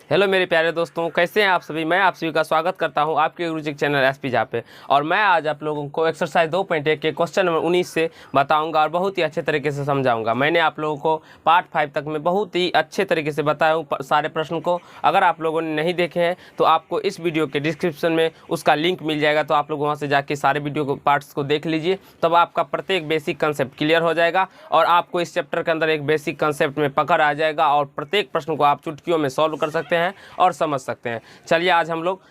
Hello मेरे प्यारे दोस्तों, कैसे हैं आप सभी। मैं आप सभी का स्वागत करता हूं आपके गुरुजी चैनल एसपी जहाँ पे। और मैं आज आप लोगों को एक्सरसाइज 2.1 के क्वेश्चन नंबर 19 से बताऊंगा और बहुत ही अच्छे तरीके से समझाऊंगा। मैंने आप लोगों को पार्ट 5 तक में बहुत ही अच्छे तरीके से बताया हूँ सारे प्रश्न को। अगर आप लोगों ने नहीं देखे हैं तो आपको इस वीडियो के डिस्क्रिप्शन में उसका लिंक मिल जाएगा, तो आप लोग वहाँ से जाके सारे वीडियो को पार्ट्स को देख लीजिए। तब आपका प्रत्येक बेसिक कंसेप्ट क्लियर हो जाएगा और आपको इस चैप्टर के अंदर एक बेसिक कंसेप्ट में पकड़ आ जाएगा और प्रत्येक प्रश्न को आप चुटकियों में सॉल्व कर सकते हैं और समझ सकते हैं। चलिए आज हम लोग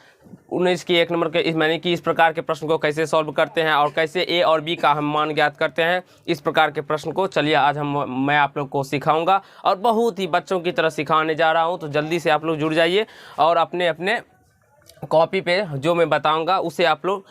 19 की 1 नंबर के इस प्रकार के प्रश्न को कैसे सॉल्व करते हैं और कैसे ए और बी का हम मान ज्ञात करते हैं, इस प्रकार के प्रश्न को चलिए आज मैं आप लोग को सिखाऊंगा और बहुत ही बच्चों की तरह सिखाने जा रहा हूं। तो जल्दी से आप लोग जुड़ जाइए और अपने अपने कॉपी पे जो मैं बताऊंगा उसे आप लोग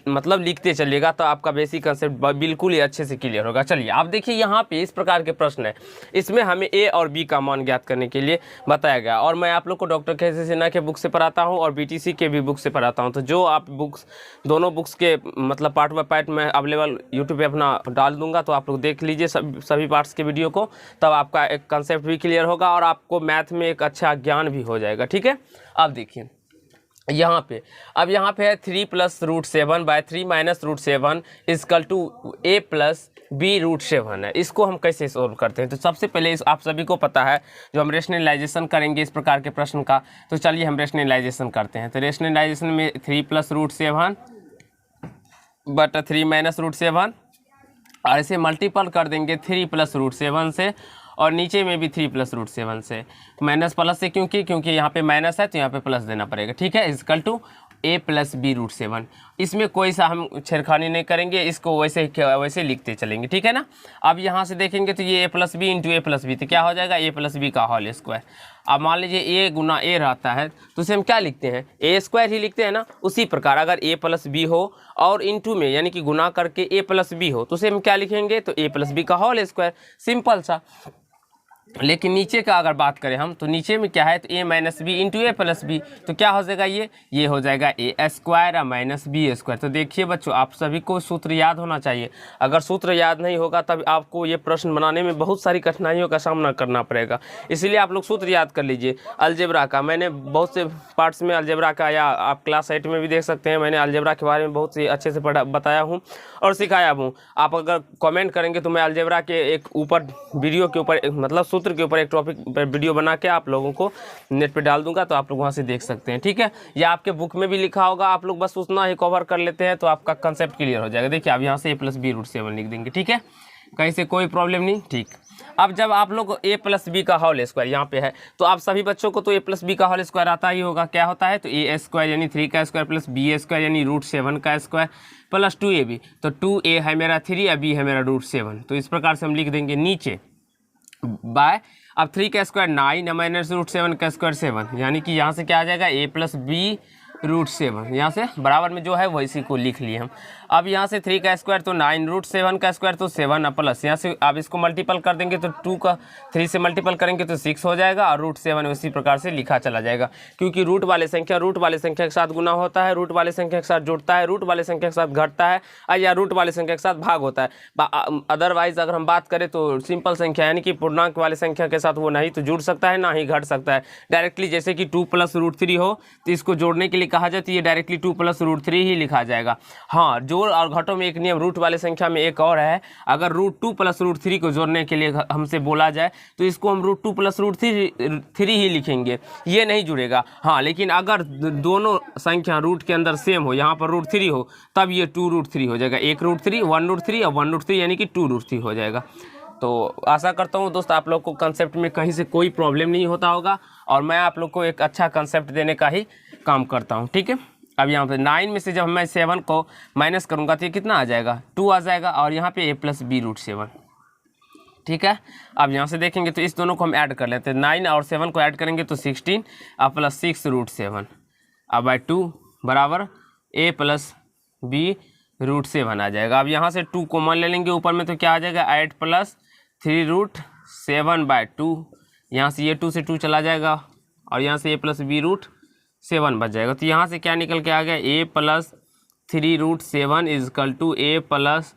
मतलब लिखते चलिएगा, तो आपका बेसिक कंसेप्ट बिल्कुल ही अच्छे से क्लियर होगा। चलिए आप देखिए यहाँ पे इस प्रकार के प्रश्न है, इसमें हमें ए और बी का मान ज्ञात करने के लिए बताया गया। और मैं आप लोग को डॉक्टर के.सी. सिन्हा के बुक से पढ़ाता हूँ और बीटीसी के भी बुक से पढ़ाता हूँ। तो जो आप बुक्स दोनों बुक्स के मतलब पार्ट बाय पार्ट मैं अवेलेबल यूट्यूब पर अपना डाल दूँगा, तो आप लोग देख लीजिए सभी पार्ट्स के वीडियो को। तब आपका एक कंसेप्ट भी क्लियर होगा और आपको मैथ में एक अच्छा ज्ञान भी हो जाएगा। ठीक है, अब देखिए यहाँ पे है 3 + √7/3 - √7 इक्वल टू a + b √7 है। इसको हम कैसे सोल्व करते हैं? तो सबसे पहले आप सभी को पता है जो हम रेशनलाइजेशन करेंगे इस प्रकार के प्रश्न का। तो चलिए हम रेशनलाइजेशन करते हैं। तो रेशनलाइजेशन में 3 + √7 बटा 3 - √7 और इसे मल्टीपल कर देंगे 3 + √7 से और नीचे में भी 3 + √7 से। माइनस प्लस से क्योंकि यहाँ पे माइनस है तो यहाँ पे प्लस देना पड़ेगा। ठीक है, इक्वल टू a + b √7। इसमें कोई सा हम छेड़खानी नहीं करेंगे, इसको वैसे लिखते चलेंगे। ठीक है ना। अब यहाँ से देखेंगे तो ये a + b × a + b, तो क्या हो जाएगा a + b का होल स्क्वायर। अब मान लीजिए a × a रहता है तो उसे हम क्या लिखते हैं, a² ही लिखते हैं ना। उसी प्रकार अगर a + b हो और इंटू में यानी कि गुना करके a + b हो तो उसे हम क्या लिखेंगे, तो a + b का होल स्क्वायर, सिंपल सा। लेकिन नीचे का अगर बात करें हम तो नीचे में क्या है, तो a - b × a + b, तो क्या हो जाएगा, ये हो जाएगा a² - b²। तो देखिए बच्चों, आप सभी को सूत्र याद होना चाहिए। अगर सूत्र याद नहीं होगा तब आपको ये प्रश्न बनाने में बहुत सारी कठिनाइयों का सामना करना पड़ेगा। इसलिए आप लोग सूत्र याद कर लीजिए। अलजेब्रा का मैंने बहुत से पार्ट्स में अलजेब्रा का, या आप क्लास 8 में भी देख सकते हैं, मैंने अलजेब्रा के बारे में बहुत ही अच्छे से बताया हूँ और सिखाया हूँ। आप अगर कमेंट करेंगे तो मैं अलजेब्रा के एक ऊपर वीडियो के ऊपर मतलब सूत्र के ऊपर एक टॉपिक पर वीडियो बना के आप लोगों को नेट पे डाल दूंगा, तो आप लोग वहां से देख सकते हैं। ठीक है, या आपके बुक में भी लिखा होगा, आप लोग बस उतना ही कवर कर लेते हैं तो आपका कंसेप्ट क्लियर हो जाएगा। देखिए अब यहाँ से a + b √7 लिख देंगे। ठीक है, कहीं से कोई प्रॉब्लम नहीं। ठीक, अब जब आप लोग a + b का होल स्क्वायर यहाँ पे है तो आप सभी बच्चों को तो a + b का होल स्क्वायर आता ही होगा। क्या होता है, तो a² यानी 3 का स्क्वायर + b² यानी √7 का स्क्वायर + 2ab। तो 2a है मेरा 3 और b है मेरा √7। तो इस प्रकार से हम लिख देंगे नीचे बाय। अब 3 का स्क्वायर 9 - √7 का स्क्वायर 7, यानी कि यहाँ से क्या आ जाएगा a + b √7। यहाँ से बराबर में जो है वो इसी को लिख लिए हम। अब यहाँ से 3 का स्क्वायर तो 9 √7 का स्क्वायर तो 7 प्लस यहाँ से आप इसको मल्टीपल कर देंगे तो 2 का 3 से मल्टीपल करेंगे तो 6 हो जाएगा और √7 उसी प्रकार से लिखा चला जाएगा। क्योंकि रूट वाले संख्या के साथ गुना होता है, रूट वाले संख्या के साथ जुड़ता है, रूट वाले संख्या के साथ घटता है या रूट वाले संख्या के साथ भाग होता है। अदरवाइज अगर हम बात करें तो सिंपल संख्या यानी कि पूर्णांक वाले संख्या के साथ वो नहीं तो जुड़ सकता है ना ही घट सकता है डायरेक्टली। जैसे कि 2 + √3 हो तो इसको जोड़ने के लिए कहा जाए तो ये डायरेक्टली 2 + √3 ही लिखा जाएगा। हाँ, जोड़ और घटों में एक नियम रूट वाले संख्या में एक और है, अगर √2 + √3 को जोड़ने के लिए हमसे बोला जाए तो इसको हम √2 + √3 ही लिखेंगे, ये नहीं जुड़ेगा। हाँ, लेकिन अगर दोनों संख्या रूट के अंदर सेम हो, यहाँ पर √3 हो, तब ये 2 √3 हो जाएगा। 1 √3 1 √3 और 1 √3 यानी कि 2 √3 हो जाएगा। तो आशा करता हूँ दोस्त आप लोग को कंसेप्ट में कहीं से कोई प्रॉब्लम नहीं होता होगा और मैं आप लोग को एक अच्छा कंसेप्ट देने का ही काम करता हूँ। ठीक है, अब यहाँ पे 9 में से जब मैं 7 को माइनस करूँगा तो ये कितना आ जाएगा, 2 आ जाएगा और यहाँ पे a + b √7। ठीक है, अब यहाँ से देखेंगे तो इस दोनों को हम ऐड कर लेते हैं। 9 और 7 को ऐड करेंगे तो 16 और प्लस 6 √7 अब बाय 2 बराबर a + b √7 आ जाएगा। अब यहाँ से 2 कॉमन ले लेंगे ऊपर में तो क्या आ जाएगा 8 + 3 √7/2। यहाँ से ये 2 से 2 चला जाएगा और यहाँ से a + b √7 बच जाएगा। तो यहाँ से क्या निकल के आ गया, a + 3 √7 equal to a +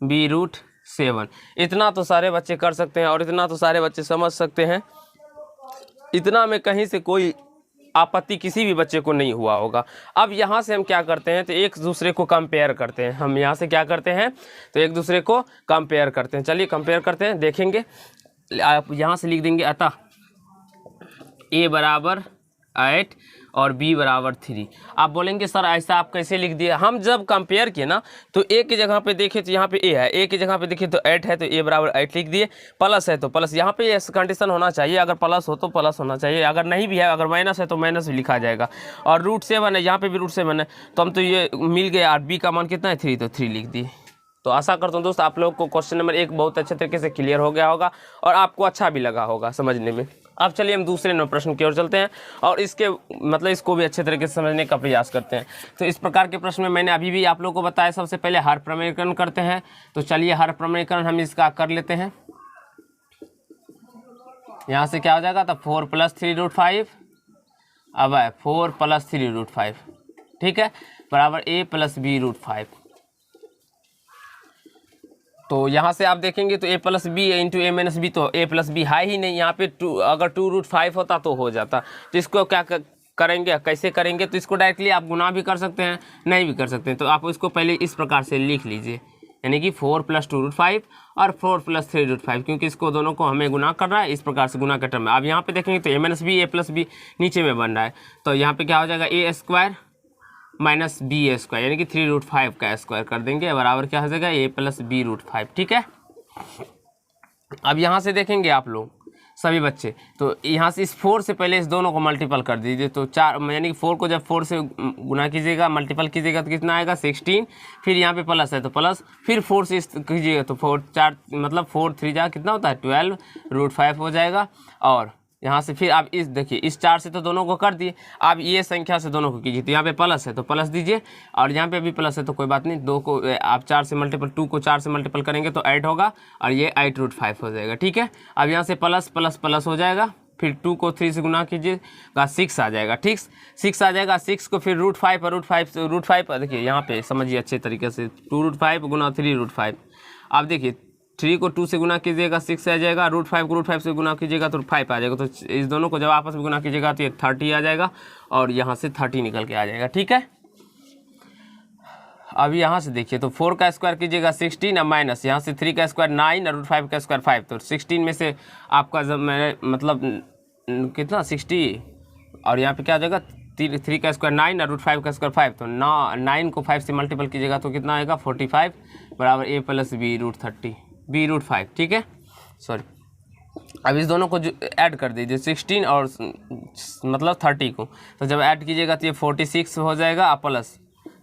b √7। इतना तो सारे बच्चे कर सकते हैं और इतना तो सारे बच्चे समझ सकते हैं। इतना में कहीं से कोई आपत्ति किसी भी बच्चे को नहीं हुआ होगा। अब यहाँ से हम क्या करते हैं, तो एक दूसरे को कंपेयर करते हैं। हम यहाँ से क्या करते हैं, तो एक दूसरे को कंपेयर करते हैं। चलिए कंपेयर करते हैं, देखेंगे। आप यहाँ से लिख देंगे अतः a बराबर 8 और b बराबर 3। आप बोलेंगे सर ऐसा आप कैसे लिख दिए। हम जब कंपेयर किए ना, तो a की जगह पे देखें तो यहाँ पे a है, a की जगह पे देखिए तो 8 है, तो a बराबर 8 लिख दिए। प्लस है तो प्लस, यहाँ पे ये कंडीशन होना चाहिए, अगर प्लस हो तो प्लस होना चाहिए, अगर नहीं भी है, अगर माइनस है तो माइनस भी लिखा जाएगा। और √7 है, यहाँ पे भी √7 है, तो हम तो ये मिल गया। और b का मान कितना है 3, तो 3 लिख दिए। तो आशा करता हूँ दोस्त आप लोग को क्वेश्चन नंबर 1 बहुत अच्छे तरीके से क्लियर हो गया होगा और आपको अच्छा भी लगा होगा समझने में। अब चलिए हम दूसरे नंबर प्रश्न की ओर चलते हैं और इसके मतलब इसको भी अच्छे तरीके से समझने का प्रयास करते हैं। तो इस प्रकार के प्रश्न में मैंने अभी भी आप लोगों को बताया, सबसे पहले हर प्रमेयकरण करते हैं। तो चलिए हर प्रमेयकरण हम इसका कर लेते हैं। यहाँ से क्या हो जाएगा, तो 4 + 3√5, अब है 4 + 3√5, ठीक है, बराबर a + b√5। तो यहाँ से आप देखेंगे तो a + b into a - b, तो a + b है ही नहीं यहाँ पे। अगर 2√5 होता तो हो जाता। तो इसको क्या करेंगे, कैसे करेंगे, तो इसको डायरेक्टली आप गुना भी कर सकते हैं, नहीं भी कर सकते हैं। तो आप इसको पहले इस प्रकार से लिख लीजिए, यानी कि 4 + 2√5 और 4 + 3√5, क्योंकि इसको दोनों को हमें गुना करना है। इस प्रकार से गुना का टर्म है। अब यहाँ पे देखेंगे तो a - b a + b नीचे में बन रहा है, तो यहाँ पे क्या हो जाएगा a² - b², यानी कि 3√5 का स्क्वायर कर देंगे, बराबर क्या हो जाएगा a + b√5, ठीक है। अब यहाँ से देखेंगे आप लोग सभी बच्चे, तो यहाँ से इस 4 से पहले इस दोनों को मल्टीपल कर दीजिए। तो 4 यानी कि 4 को जब 4 से गुना कीजिएगा, मल्टीपल कीजिएगा, तो कितना आएगा 16। फिर यहाँ पे प्लस है तो प्लस, फिर 4 से कीजिएगा तो 4 मतलब 4 3 जा कितना होता है 12√5 हो जाएगा। और यहाँ से फिर आप इस देखिए इस 4 से तो दोनों को कर दिए, आप ये संख्या से दोनों को कीजिए। तो यहाँ पे प्लस है तो प्लस दीजिए, और यहाँ पे भी प्लस है तो कोई बात नहीं, 2 को आप 4 से मल्टीपल 2 को 4 से मल्टीपल करेंगे तो 8 होगा, और ये 8√5 हो जाएगा, ठीक है। अब यहाँ से प्लस प्लस प्लस हो जाएगा, फिर 2 को 3 से गुना कीजिएगा 6 आ जाएगा, ठीक 6 आ जाएगा। 6 को फिर √5 और √5 देखिए यहाँ पे समझिए अच्छे तरीके से, 2√5 गुना 3√5। अब देखिए 3 को 2 से गुना कीजिएगा 6 आ जाएगा, √5 को √5 से गुना कीजिएगा तो 5 आ जाएगा। तो इस दोनों को जब आपस में गुना कीजिएगा तो ये 30 आ जाएगा, और यहाँ से 30 निकल के आ जाएगा, ठीक है। अब यहाँ से देखिए तो 4 का स्क्वायर कीजिएगा 16, अब माइनस यहाँ से 3 का स्क्वायर 9 और √5 का स्क्वायर 5। तो 16 में से आपका जब मैंने मतलब कितना 60, और यहाँ पे क्या आ जाएगा 3 का स्क्वायर 9 और √5 का स्क्वायर 5। तो 9 को 5 से मल्टीपल कीजिएगा तो कितना आएगा 45, बराबर a + b√5, ठीक है, सॉरी। अब इस दोनों को ऐड कर दीजिए 16 और मतलब 30 को, तो जब ऐड कीजिएगा तो ये 46 हो जाएगा, प्लस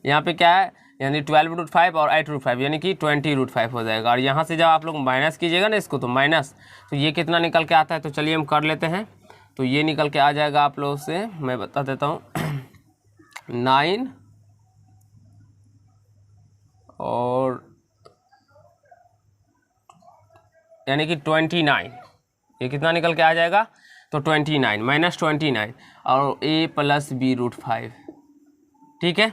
यहाँ पे क्या है यानी 12√5 और 8√5 यानी कि 20√5 हो जाएगा। और यहाँ से जब आप लोग माइनस कीजिएगा ना इसको, तो माइनस, तो ये कितना निकल के आता है, तो चलिए हम कर लेते हैं। तो ये निकल के आ जाएगा आप लोगों से, मैं बता देता हूँ 9 और यानी कि 29, ये कितना निकल के आ जाएगा, तो 29 - 29 और a + b√5, ठीक है।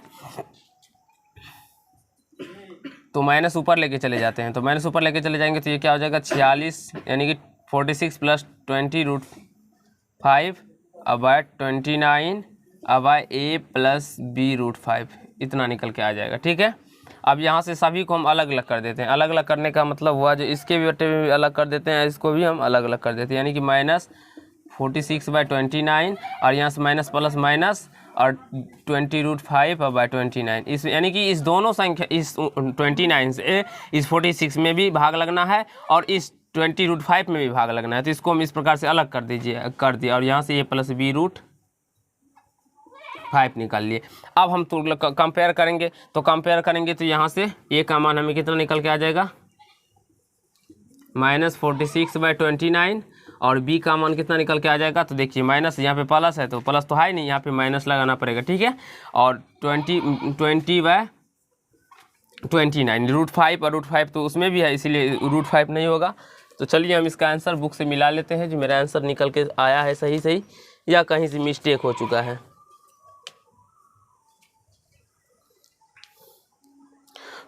तो माइनस ऊपर लेके चले जाते हैं, तो माइनस ऊपर लेके चले जाएंगे तो ये क्या हो जाएगा 46, यानी कि 46 + 20√5 अब 29 अब a + b√5, इतना निकल के आ जाएगा, ठीक है। अब यहाँ से सभी को हम अलग अलग कर देते हैं। अलग अलग करने का मतलब हुआ जो इसके भी बटे में भी अलग कर देते हैं, इसको भी हम अलग अलग कर देते हैं, यानी कि -46/29 और यहाँ से माइनस प्लस माइनस और 20√5/29। इस यानी कि इस दोनों संख्या इस 29 से इस 46 में भी भाग लगना है और इस 20√5 में भी भाग लगना है। तो इसको हम इस प्रकार से अलग कर दिया और यहाँ से a + b√5 निकाल लिए। अब हम तो कंपेयर करेंगे, तो यहाँ से a का मान हमें कितना निकल के आ जाएगा -46/29 और b का मान कितना निकल के आ जाएगा। तो देखिए माइनस यहाँ पे प्लस है तो प्लस तो है नहीं, यहाँ पे माइनस लगाना पड़ेगा, ठीक है। और 20/29 √5 और √5 तो उसमें भी है, इसीलिए √5 नहीं होगा। तो चलिए हम इसका आंसर बुक से मिला लेते हैं, जो मेरा आंसर निकल के आया है सही या कहीं से मिस्टेक हो चुका है।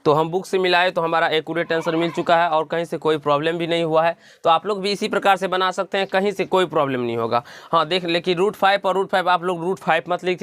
तो हम बुक से मिलाए तो हमारा एक्यूरेट आंसर मिल चुका है और कहीं से कोई प्रॉब्लम भी नहीं हुआ है। तो आप लोग भी इसी प्रकार से बना सकते हैं, कहीं से कोई प्रॉब्लम नहीं होगा। हाँ देख, लेकिन √5 और √5 आप लोग √5 मत लिख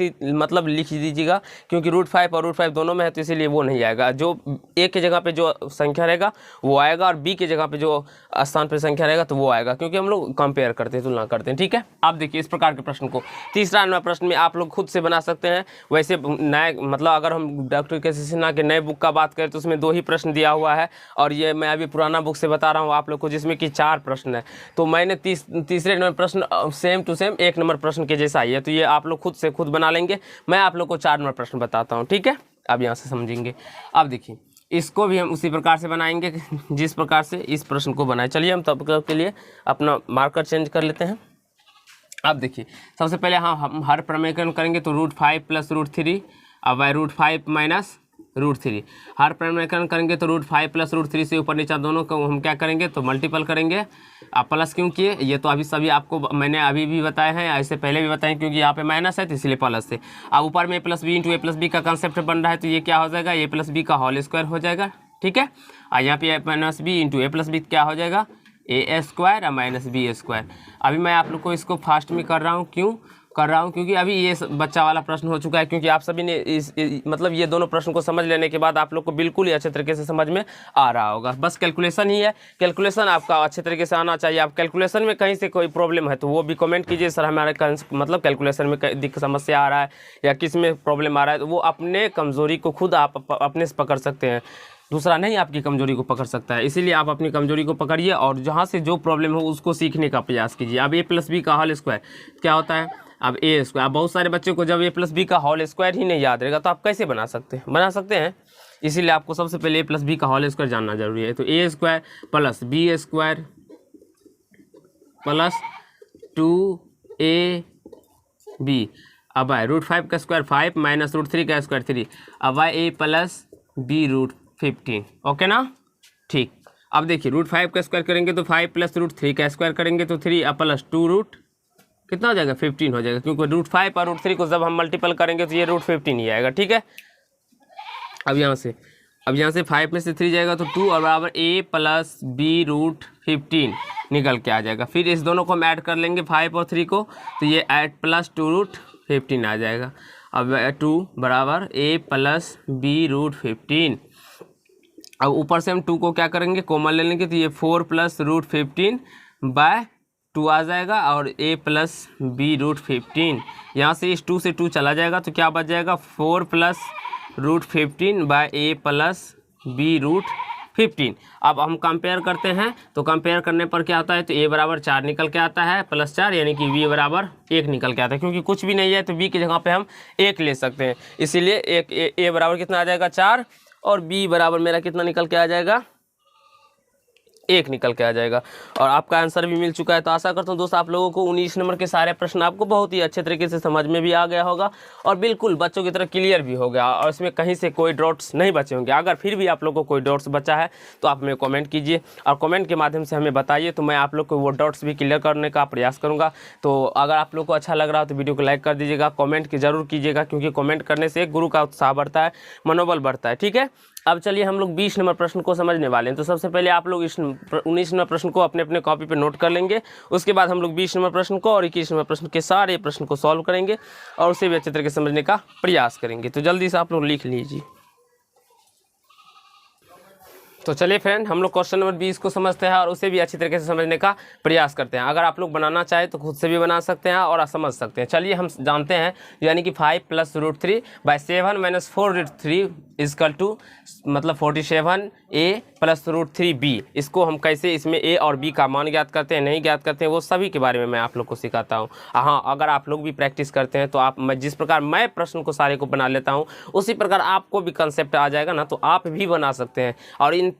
दीजिएगा, क्योंकि √5 और √5 दोनों में है, तो इसीलिए वो नहीं आएगा। जो ए के जगह पे जो संख्या रहेगा वो आएगा और बी के जगह पे जो स्थान पर संख्या रहेगा तो वो आएगा, क्योंकि हम लोग कंपेयर करते हैं, तुलना करते हैं। ठीक है, आप देखिए इस प्रकार के प्रश्न को तीसरा नंबर प्रश्न में आप लोग खुद से बना सकते हैं। वैसे नए मतलब अगर हम डॉक्टर के.सी. सिन्हा के नए बुक का बात करें तो उसमें 2 ही प्रश्न दिया हुआ है, और ये मैं अभी पुराना बुक से बता रहा हूँ आप लोग को, जिसमें कि 4 प्रश्न है। तो मैंने तीसरे नंबर प्रश्न सेम टू सेम 1 नंबर प्रश्न के जैसा ही है, तो ये आप लोग खुद से खुद बना लेंगे। मैं आप लोग को 4 नंबर प्रश्न बताता हूँ। ठीक है, अब यहाँ से समझेंगे। अब देखिए इसको भी हम उसी प्रकार से बनाएंगे जिस प्रकार से इस प्रश्न को बनाए। चलिए हम तब के लिए अपना मार्कर चेंज कर लेते हैं। अब देखिए सबसे पहले हम हर प्रमेयकरण करेंगे तो √5 + √3, अब √5 - √3। हर प्रमेयकरण करेंगे तो √5 + √3 से ऊपर नीचे दोनों को हम क्या करेंगे तो मल्टीपल करेंगे। आप प्लस क्यों किए, ये तो अभी सभी आपको मैंने अभी भी बताए हैं, ऐसे पहले भी बताएं, क्योंकि यहाँ पे माइनस है तो इसलिए प्लस है। अब ऊपर में +b × a + b का कंसेप्ट बन रहा है, तो ये क्या हो जाएगा, a + b का होल स्क्वायर हो जाएगा। ठीक है, और यहाँ पे -b × a + b क्या हो जाएगा, a² और -b²। अभी मैं आप लोग को इसको फास्ट में कर रहा हूँ, क्यों कर रहा हूँ, क्योंकि अभी ये बच्चा वाला प्रश्न हो चुका है, क्योंकि आप सभी ने मतलब ये दोनों प्रश्न को समझ लेने के बाद आप लोग को बिल्कुल ही अच्छे तरीके से समझ में आ रहा होगा। बस कैलकुलेशन ही है, कैलकुलेशन आपका अच्छे तरीके से आना चाहिए। आप कैलकुलेशन में कहीं से कोई प्रॉब्लम है तो वो भी कमेंट कीजिए, सर हमारे मतलब कैलकुलेशन में समस्या आ रहा है या किस में प्रॉब्लम आ रहा है, तो वो अपने कमज़ोरी को खुद आप अपने से पकड़ सकते हैं, दूसरा नहीं आपकी कमजोरी को पकड़ सकता है। इसीलिए आप अपनी कमजोरी को पकड़िए और जहाँ से जो प्रॉब्लम हो उसको सीखने का प्रयास कीजिए। अब a + b का होल स्क्वायर क्या होता है, अब a²। अब बहुत सारे बच्चों को जब a + b का होल स्क्वायर ही नहीं याद रहेगा तो आप कैसे बना सकते हैं, इसीलिए आपको सबसे पहले a + b का होल स्क्वायर जानना जरूरी है। तो a² + b² + 2ab, अब आए √5 का स्क्वायर 5 - √3 का स्क्वायर 3, अब आए a + b √15। ओके ना, ठीक। अब देखिए √5 का स्क्वायर करेंगे तो 5 + √3 का स्क्वायर करेंगे तो 3 + 2 कितना हो जाएगा 15 हो जाएगा, क्योंकि √5 और √3 को जब हम मल्टीपल करेंगे तो ये √15 ही आएगा। ठीक है, अब यहाँ से 5 में से 3 जाएगा तो 2 और बराबर a + b √15 निकल के आ जाएगा। फिर इस दोनों को हम ऐड कर लेंगे 5 और 3 को, तो ये 8 + 2 √15 आ जाएगा। अब 2 बराबर a + b √15। अब ऊपर से हम 2 को क्या करेंगे कॉमन ले लेंगे, तो ये 4 + √15/2 आ जाएगा और a + b √15। यहाँ से इस 2 से 2 चला जाएगा तो क्या बच जाएगा 4 + √15/a + b √15। अब हम कंपेयर करते हैं तो कंपेयर करने पर क्या होता है, तो a बराबर 4 निकल के आता है +4, यानी कि b बराबर 1 निकल के आता है। क्योंकि कुछ भी नहीं है तो b की जगह पे हम 1 ले सकते हैं, इसीलिए a बराबर कितना आ जाएगा 4 और b बराबर मेरा कितना निकल के आ जाएगा 1 निकल के आ जाएगा। और आपका आंसर भी मिल चुका है। तो आशा करता हूँ दोस्त आप लोगों को 19 नंबर के सारे प्रश्न आपको बहुत ही अच्छे तरीके से समझ में भी आ गया होगा और बिल्कुल बच्चों की तरह क्लियर भी हो गया और इसमें कहीं से कोई डाउट्स नहीं बचे होंगे। अगर फिर भी आप लोगों को कोई डाउट्स बचा है तो आप हमें कमेंट कीजिए और कमेंट के माध्यम से हमें बताइए, तो मैं आप लोग को वो डाउट्स भी क्लियर करने का प्रयास करूँगा। तो अगर आप लोग को अच्छा लग रहा हो तो वीडियो को लाइक कर दीजिएगा, कमेंट की जरूर कीजिएगा, क्योंकि कमेंट करने से गुरु का उत्साह बढ़ता है, मनोबल बढ़ता है। ठीक है, अब चलिए हम लोग 20 नंबर प्रश्न को समझने वाले हैं। तो सबसे पहले आप लोग इस 19 नंबर प्रश्न को अपने अपने कॉपी पे नोट कर लेंगे। उसके बाद हम लोग 20 नंबर प्रश्न को और 21 नंबर प्रश्न के सारे प्रश्न को सॉल्व करेंगे और उसे भी अच्छे तरीके से समझने का प्रयास करेंगे। तो जल्दी से आप लोग लिख लीजिए। तो चलिए फ्रेंड, हम लोग क्वेश्चन नंबर 20 को समझते हैं और उसे भी अच्छी तरीके से समझने का प्रयास करते हैं। अगर आप लोग बनाना चाहें तो खुद से भी बना सकते हैं और समझ सकते हैं। चलिए हम जानते हैं, यानी कि 5 + √3/7 - 4√3 = मतलब 47a + √3b। इसको हम कैसे इसमें a और b का मान ज्ञात करते हैं, नहीं ज्ञात करते हैं, वो सभी के बारे में मैं आप लोग को सिखाता हूँ। हाँ, अगर आप लोग भी प्रैक्टिस करते हैं तो आप जिस प्रकार मैं प्रश्न को सारे को बना लेता हूँ उसी प्रकार आपको भी कंसेप्ट आ जाएगा ना, तो आप भी बना सकते हैं। और इन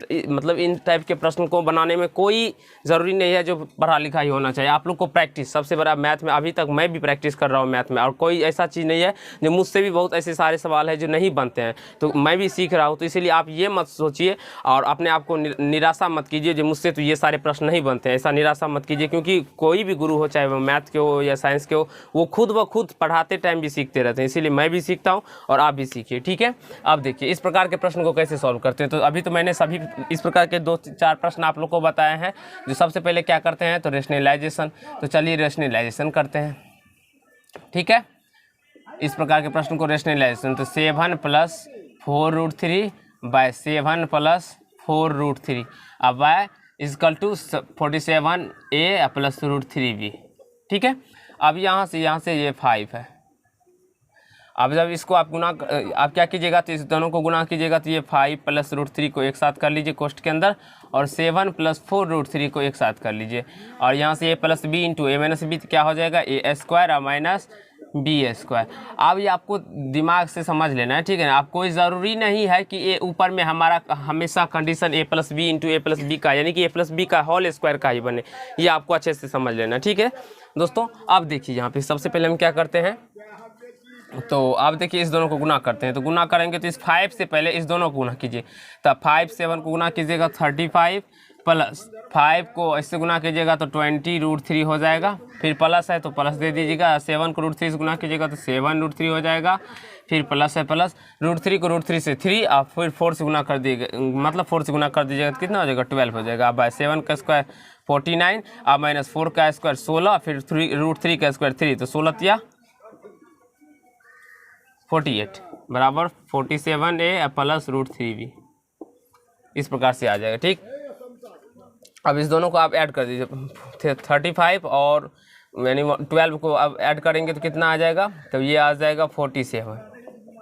टाइप के प्रश्न को बनाने में कोई ज़रूरी नहीं है जो पढ़ा लिखा ही होना चाहिए। आप लोग को प्रैक्टिस सबसे बड़ा मैथ में, अभी तक मैं भी प्रैक्टिस कर रहा हूँ मैथ में, और कोई ऐसा चीज़ नहीं है जो मुझसे भी बहुत ऐसे सारे सवाल है जो नहीं बनते हैं, तो मैं भी सीख रहा हूँ। तो इसीलिए आप ये मत सोचिए और अपने आपको निराशा मत कीजिए जो मुझसे तो ये सारे प्रश्न नहीं बनते हैं, ऐसा निराशा मत कीजिए, क्योंकि कोई भी गुरु हो, चाहे वो मैथ के हो या साइंस के हो, वो खुद ब खुद पढ़ाते टाइम भी सीखते रहते हैं, इसीलिए मैं भी सीखता हूँ और आप भी सीखिए, ठीक है। अब देखिए इस प्रकार के प्रश्न को कैसे सॉल्व करते हैं। तो अभी तो मैंने सभी इस प्रकार के 2-4 प्रश्न आप लोग को बताए हैं। जो सबसे पहले क्या करते हैं तो रेशनलाइजेशन, तो चलिए रेशनलाइजेशन करते हैं, ठीक है। इस प्रकार के प्रश्न को रेशनलाइजेशन, तो 7 + 4√3 बाय 7 + 4√3 अब y = 47a + √3b, ठीक है। अब यहाँ से ये 5 है। अब जब इसको आप आप क्या कीजिएगा तो इस दोनों को गुना कीजिएगा, तो ये 5 + √3 को एक साथ कर लीजिए कोष्ठ के अंदर, और 7 + 4√3 को एक साथ कर लीजिए, और यहाँ से a + b × a - b क्या हो जाएगा, a² - b²। अब ये आपको दिमाग से समझ लेना है, ठीक है ना। आप कोई ज़रूरी नहीं है कि ये ऊपर में हमारा हमेशा condition a + b × a + b का, यानी कि a + b का होल स्क्वायर का ही बने, ये आपको अच्छे से समझ लेना, ठीक है दोस्तों। अब देखिए यहाँ पे सबसे पहले हम क्या करते हैं, तो आप देखिए इस दोनों को गुना करते हैं। तो गुना करेंगे तो इस 5 से पहले इस दोनों को गुना कीजिए, तब 5 7 को गुना कीजिएगा 35 + 5 को इससे गुना कीजिएगा तो 20√3 हो जाएगा। फिर प्लस है तो प्लस दे दीजिएगा, 7 को √3 से गुना कीजिएगा तो 7√3 हो जाएगा। फिर प्लस है प्लस, √3 को √3 से 3, और फिर 4 से गुना कर दीजिएगा, मतलब 4 से गुना कर दीजिएगा तो कितना हो जाएगा 12 हो जाएगा। अब 7 का स्क्वायर 49, अब -4 का स्क्वायर 16, फिर √3 का स्क्वायर 3, तो 16 48 बराबर 47a + √3b, इस प्रकार से आ जाएगा, ठीक। अब इस दोनों को आप ऐड कर दीजिए, 35 और यानी 12 को अब ऐड करेंगे तो कितना आ जाएगा, तो ये आ जाएगा 47,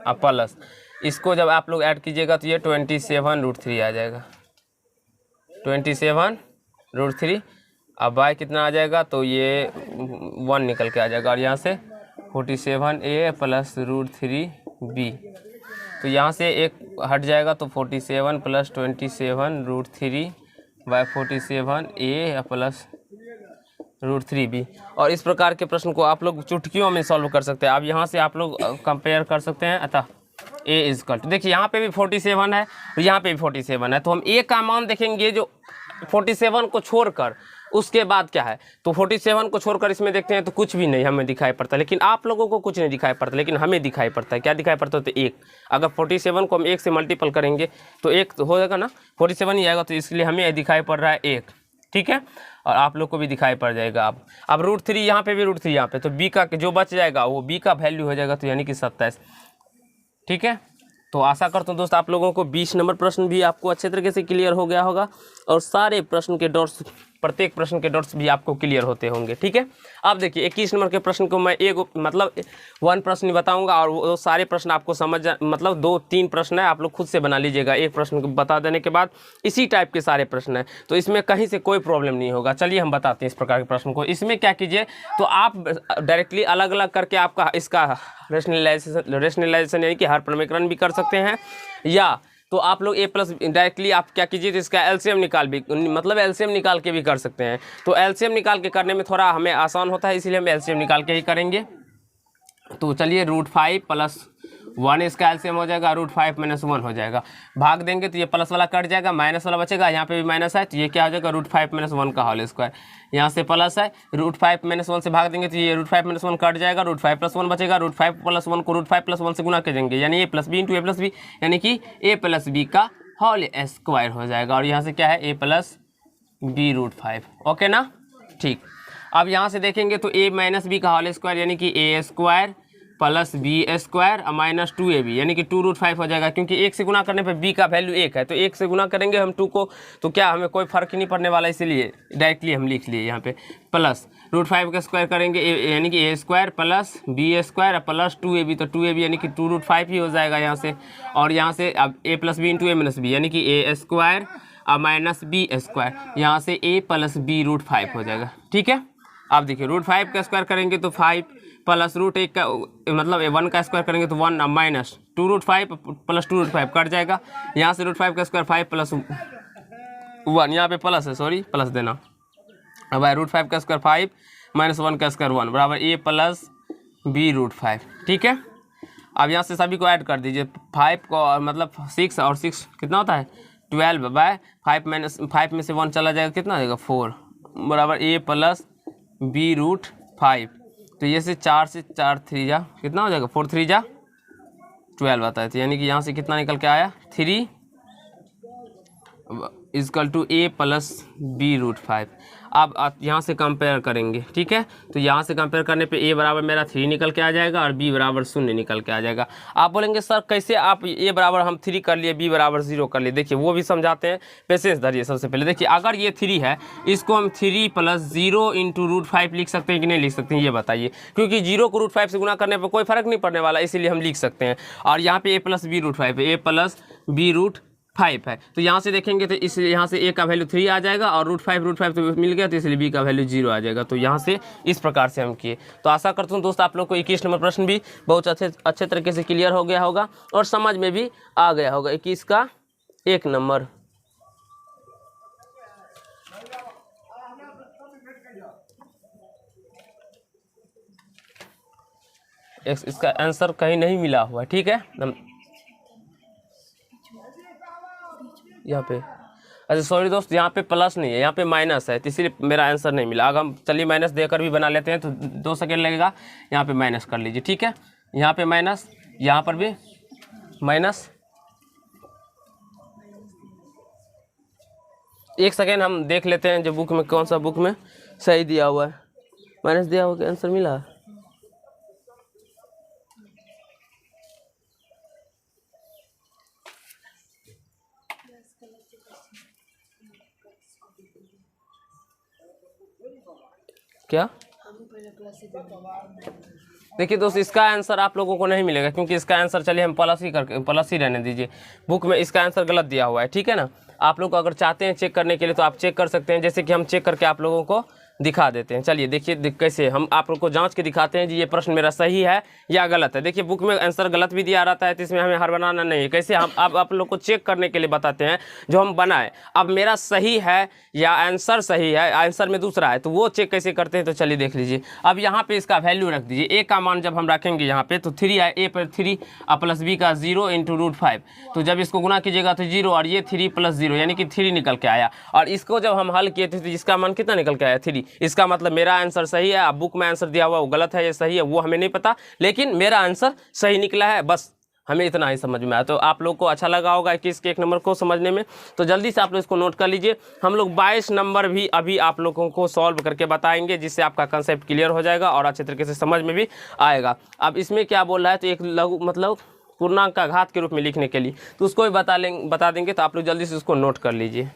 अब प्लस इसको जब आप लोग ऐड कीजिएगा तो ये 27√3 आ जाएगा, 27√3। अब बाय कितना आ जाएगा, तो ये 1 निकल के आ जाएगा, और यहाँ से 47a + √3b, तो यहाँ से एक हट जाएगा, तो 47 + 27√3 बाय 47a + √3b। और इस प्रकार के प्रश्न को आप लोग चुटकियों में सॉल्व कर सकते हैं। अब यहाँ से आप लोग कंपेयर कर सकते हैं, अतः a = देखिए यहाँ पे भी 47 है और यहाँ पे भी 47 है, तो हम a का मान देखेंगे जो 47 को छोड़कर, उसके बाद क्या है, तो 47 को छोड़कर इसमें देखते हैं तो कुछ भी नहीं हमें दिखाई पड़ता, लेकिन आप लोगों को कुछ नहीं दिखाई पड़ता, लेकिन हमें दिखाई पड़ता है। क्या दिखाई पड़ता है, तो 1। अगर 47 को हम 1 से मल्टीपल करेंगे तो 1 तो हो जाएगा ना, 47 ही आएगा, तो इसलिए हमें दिखाई पड़ रहा है 1, ठीक है, और आप लोग को भी दिखाई पड़ जाएगा। अब √3 यहाँ पे भी √3 यहाँ पे, तो b का जो बच जाएगा वो b का वैल्यू हो जाएगा, तो यानी कि 27, ठीक है। तो आशा करता हूँ दोस्त आप लोगों को 20 नंबर प्रश्न भी आपको अच्छे तरीके से क्लियर हो गया होगा, और सारे प्रश्न के डॉट्स, प्रत्येक प्रश्न के डॉट्स भी आपको क्लियर होते होंगे, ठीक है। अब देखिए 21 नंबर के प्रश्न को मैं एक मतलब 1 प्रश्न ही बताऊंगा, और वो सारे प्रश्न आपको मतलब 2-3 प्रश्न है, आप लोग खुद से बना लीजिएगा। एक प्रश्न को बता देने के बाद इसी टाइप के सारे प्रश्न हैं, तो इसमें कहीं से कोई प्रॉब्लम नहीं होगा। चलिए हम बताते हैं इस प्रकार के प्रश्न को। इसमें क्या कीजिए, तो आप डायरेक्टली अलग अलग करके आपका इसका रेशनलाइजेशन यानी कि हर प्रमेयकरण भी कर सकते हैं, या तो आप लोग a+ डायरेक्टली आप क्या कीजिए, तो इसका एलसीएम निकाल के भी कर सकते हैं। तो एलसीएम निकाल के करने में थोड़ा हमें आसान होता है, इसीलिए हम एलसीएम निकाल के ही करेंगे। तो चलिए √5 + 1 इसका एलसीएम हो जाएगा, √5 - 1 हो जाएगा, भाग देंगे तो ये प्लस वाला कट जाएगा, माइनस वाला बचेगा, यहाँ पे भी माइनस है, तो ये क्या हो जाएगा, √5 - 1 का होल स्क्वायर। यहाँ से प्लस है, √5 - 1 से भाग देंगे तो ये √5 - 1 कट जाएगा, √5 + 1 बचेगा, √5 + 1 को √5 + 1 से गुना करेंगे, यानी a + b × a + b, यानी कि a + b का होल स्क्वायर हो जाएगा, और यहाँ से क्या है, a + b √5, ओके ना, ठीक। अब यहाँ से देखेंगे तो a - b का होल स्क्वायर यानी कि a² + b² - 2ab, यानी कि 2√5 हो जाएगा, क्योंकि 1 से गुना करने पर b का वैल्यू 1 है, तो 1 से गुना करेंगे हम 2 को, तो क्या हमें कोई फर्क ही नहीं पड़ने वाला, इसीलिए डायरेक्टली हम लिख लिए यहाँ पे प्लस √5 का स्क्वायर करेंगे यानी कि a² + b² + 2ab, तो 2ab यानी कि 2√5 ही हो जाएगा यहाँ से, और यहाँ से अब a + b × a - b यानी कि a² -b², यहाँ से a + b √5 हो जाएगा, ठीक है। अब देखिए √5 का स्क्वायर करेंगे तो 5 प्लस √1 का मतलब 1 का स्क्वायर करेंगे तो 1 माइनस 2√5 + 2√5 कट जाएगा, यहाँ से √5 का स्क्वायर 5 + 1, यहाँ पे प्लस है, सॉरी प्लस देना। अब √5 का स्क्वायर 5 - 1 का स्क्वायर 1 बराबर a + b √5, ठीक है। अब यहाँ से सभी को ऐड कर दीजिए, 5 को मतलब 6 और 6 कितना होता है 12/5 में से 1 चला जाएगा, कितना आ जाएगा 4 बराबर a प्लस b रूट 5। तो ये से 4 से 4 3 जा कितना हो जाएगा 4 3 जा 12 आता है। तो यानी कि यहाँ से कितना निकल के आया 3 equal to a plus b root 5। अब आप यहाँ से कंपेयर करेंगे, ठीक है। तो यहाँ से कंपेयर करने पे a बराबर मेरा 3 निकल के आ जाएगा और b बराबर 0 निकल के आ जाएगा। आप बोलेंगे सर कैसे आप a बराबर हम 3 कर लिए, b बराबर 0 कर लिए। देखिए वो भी समझाते हैं, पेशेंस धरिए। सबसे पहले देखिए अगर ये 3 है इसको हम 3 प्लस 0 इंटू रूट 5 लिख सकते हैं कि नहीं लिख सकते हैं, ये बताइए। क्योंकि 0 को रूट 5 से गुना करने पर कोई फर्क नहीं पड़ने वाला, इसीलिए हम लिख सकते हैं। और यहाँ पे a प्लस b रूट 5 है, a प्लस b रूट 5 है। तो यहाँ से देखेंगे तो इसलिए यहाँ से a का वैल्यू 3 आ जाएगा और रूट 5 तो मिल गया, तो इसलिए b का वैल्यू 0 आ जाएगा। तो यहाँ से इस प्रकार से हम किए। तो आशा करता हूँ दोस्त आप लोग को 21 नंबर प्रश्न भी बहुत अच्छे तरीके से क्लियर हो गया होगा और समझ में भी आ गया होगा। 21 का 1 नंबर। इसका आंसर कहीं नहीं मिला हुआ, ठीक है। यहाँ पे अच्छा सॉरी दोस्त, यहाँ पे प्लस नहीं है, यहाँ पे माइनस है, तो इसीलिए मेरा आंसर नहीं मिला। अगर हम चलिए माइनस देकर भी बना लेते हैं तो 2 सेकेंड लगेगा। यहाँ पे माइनस कर लीजिए, ठीक है। यहाँ पे माइनस, यहाँ पर भी माइनस। 1 सेकेंड हम देख लेते हैं जो बुक में कौन सा बुक में सही दिया हुआ है। माइनस दिया हुआ आंसर मिला। क्या देखिए दोस्त, इसका आंसर आप लोगों को नहीं मिलेगा क्योंकि इसका आंसर चलिए हम प्लस ही रहने दीजिए। बुक में इसका आंसर गलत दिया हुआ है, ठीक है ना। आप लोग अगर चाहते हैं चेक करने के लिए तो आप चेक कर सकते हैं, जैसे कि हम चेक करके आप लोगों को दिखा देते हैं। चलिए देखिए कैसे हम आप लोग को जांच के दिखाते हैं जी ये प्रश्न मेरा सही है या गलत है। देखिए बुक में आंसर गलत भी दिया रहता है, तो इसमें हमें हर बनाना नहीं है। कैसे हम अब आप लोग को चेक करने के लिए बताते हैं जो हम बनाए। अब मेरा सही है या आंसर सही है, आंसर में दूसरा है, तो वो चेक कैसे करते हैं तो चलिए देख लीजिए। अब यहाँ पे इसका वैल्यू रख दीजिए। ए का मान जब हम रखेंगे यहाँ पे तो 3 आए, ए पर 3 प्लस बी का 0 इंटू रूट 5। तो जब इसको गुना कीजिएगा तो 0 और ये 3 प्लस 0 यानी कि 3 निकल के आया। और इसको जब हम हल किए थे तो इसका मान कितना निकल के आया 3। इसका मतलब मेरा आंसर सही है। अब बुक में आंसर दिया हुआ वो गलत है या सही है वो हमें नहीं पता, लेकिन मेरा आंसर सही निकला है, बस हमें इतना ही समझ में आया। तो आप लोग को अच्छा लगा होगा कि इसके 1 नंबर को समझने में। तो जल्दी से आप लोग इसको नोट कर लीजिए। हम लोग 22 नंबर भी अभी आप लोगों को सॉल्व करके बताएंगे, जिससे आपका कंसेप्ट क्लियर हो जाएगा और अच्छे तरीके से समझ में भी आएगा। अब इसमें क्या बोल रहा है, तो एक लघु मतलब पूर्णांक का घात के रूप में लिखने के लिए, तो उसको भी बता देंगे। तो आप लोग जल्दी से उसको नोट कर लीजिए।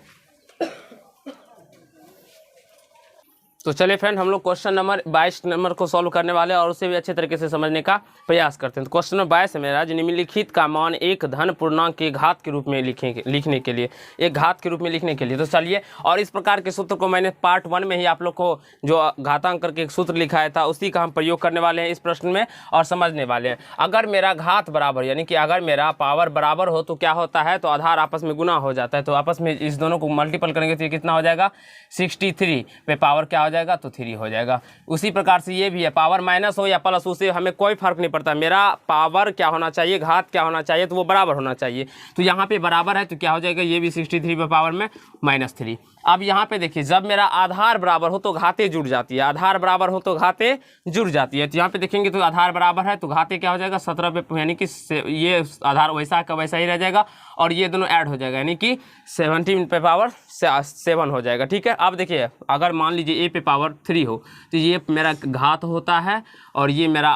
तो चलिए फ्रेंड, हम लोग क्वेश्चन नंबर 22 नंबर को सॉल्व करने वाले हैं और उसे भी अच्छे तरीके से समझने का प्रयास करते हैं। तो क्वेश्चन नंबर 22 है मेरा, निम्नलिखित का मान एक धन पूर्णांक के घात के रूप में लिखने के लिए, एक घात के रूप में लिखने के लिए। तो चलिए, और इस प्रकार के सूत्र को मैंने पार्ट 1 में ही आप लोग को जो घातांक करके एक सूत्र लिखाया था उसी का हम प्रयोग करने वाले हैं इस प्रश्न में और समझने वाले हैं। अगर मेरा घात बराबर यानी कि अगर मेरा पावर बराबर हो तो क्या होता है, तो आधार आपस में गुना हो जाता है। तो आपस में इस दोनों को मल्टीपल करेंगे तो ये कितना हो जाएगा 63 पे पावर क्या हो जाएगा तो 3 हो जाएगा। उसी प्रकार से ये भी है, पावर माइनस हो या प्लस उससे हमें कोई फर्क नहीं पड़ता। मेरा पावर क्या होना चाहिए, घात क्या होना चाहिए, तो वो बराबर होना चाहिए। तो यहाँ पे बराबर है तो क्या हो जाएगा, ये भी 63 पे पावर में -3। अब यहाँ पे देखिए, जब मेरा आधार बराबर हो तो घाते जुड़ जाती है, आधार बराबर हो तो घाते जुड़ जाती है। तो यहाँ पे देखेंगे तो आधार बराबर है तो घाते क्या हो जाएगा 17 पे, यानी कि ये आधार वैसा का वैसा ही रह जाएगा और ये दोनों ऐड हो जाएगा, यानी कि 17 पे पावर 7 हो जाएगा। ठीक है। अब देखिए, अगर मान लीजिए a पे पावर 3 हो तो ये मेरा घात होता है और ये मेरा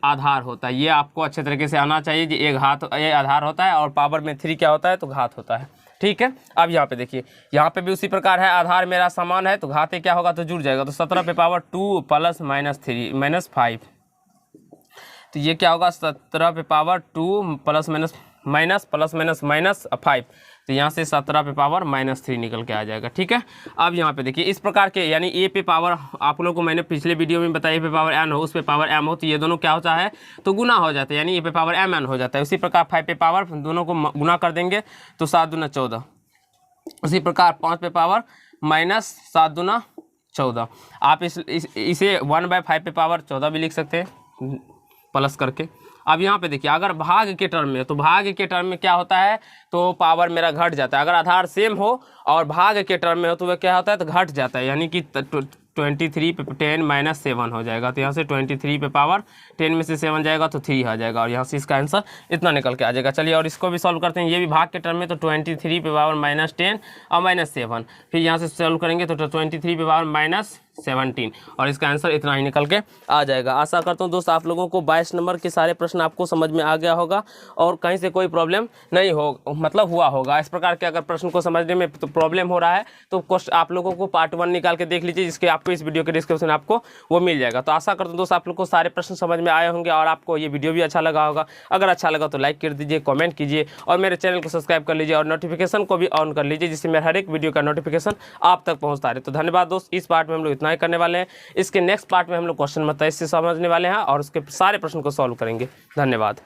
आधार होता है। ये आपको अच्छे तरीके से आना चाहिए कि ये आधार होता है और पावर में 3 क्या होता है तो घात होता है। ठीक है। अब यहाँ पे देखिए, यहाँ पे भी उसी प्रकार है, आधार मेरा समान है तो घाते क्या होगा तो जुड़ जाएगा। तो 17 पे पावर 2 प्लस -5, तो ये क्या होगा 17 पे पावर 2 प्लस माइनस 5, तो यहाँ से 17 पे पावर -3 निकल के आ जाएगा। ठीक है। अब यहाँ पे देखिए, इस प्रकार के यानी a पे पावर आप लोगों को मैंने पिछले वीडियो में बताया, a पे पावर n हो उस पे पावर m हो तो ये दोनों क्या होता है तो गुना हो जाता है, यानी a पे पावर mn हो जाता है। उसी प्रकार 5 पे पावर दोनों को गुना कर देंगे तो 7 दूना 14। उसी प्रकार 5 पे पावर -7 दूना 14। आप इसे 1/5 पे पावर 14 भी लिख सकते हैं। प्लस करके। अब यहाँ पे देखिए अगर भाग के टर्म में, तो भाग के टर्म में क्या होता है, तो पावर मेरा घट जाता है। अगर आधार सेम हो और भाग के टर्म में हो तो वह क्या होता है, तो घट जाता है, यानी कि 23 पे 10 माइनस 7 हो जाएगा। तो यहाँ से 23 पे पावर 10 में से 7 जाएगा तो 3 आ जाएगा, और यहाँ से इसका आंसर इतना निकल के आ जाएगा। चलिए और इसको भी सॉल्व करते हैं, ये भी भाग के टर्म में, तो 23 पे पावर माइनस 10 और माइनस 7, फिर यहाँ से सॉल्व करेंगे तो 23 पे पावर माइनस 17, और इसका आंसर इतना ही निकल के आ जाएगा। आशा करता हूँ दोस्त आप लोगों को 22 नंबर के सारे प्रश्न आपको समझ में आ गया होगा और कहीं से कोई प्रॉब्लम नहीं हो, मतलब हुआ होगा। इस प्रकार के अगर प्रश्न को समझने में तो प्रॉब्लम हो रहा है तो आप लोगों को पार्ट 1 निकाल के देख लीजिए, जिसके आपको इस वीडियो के डिस्क्रिप्शन में आपको वो मिल जाएगा। तो आशा करता हूँ दोस्त आप लोग को सारे प्रश्न समझ में आए होंगे और आपको ये वीडियो भी अच्छा लगा होगा। अगर अच्छा लगा तो लाइक कर दीजिए, कमेंट कीजिए और मेरे चैनल को सब्सक्राइब कर लीजिए और नोटिफिकेशन को भी ऑन कर लीजिए, जिससे मेरे हर एक वीडियो का नोटिफिकेशन आप तक पहुँचता रहे। तो धन्यवाद दोस्त, इस पार्ट में हम लोग इतना ही करने वाले हैं। इसके नेक्स्ट पार्ट में हम लोग क्वेश्चन मतलब इससे समझने वाले हैं और उसके सारे प्रश्न को सॉल्व करेंगे। धन्यवाद।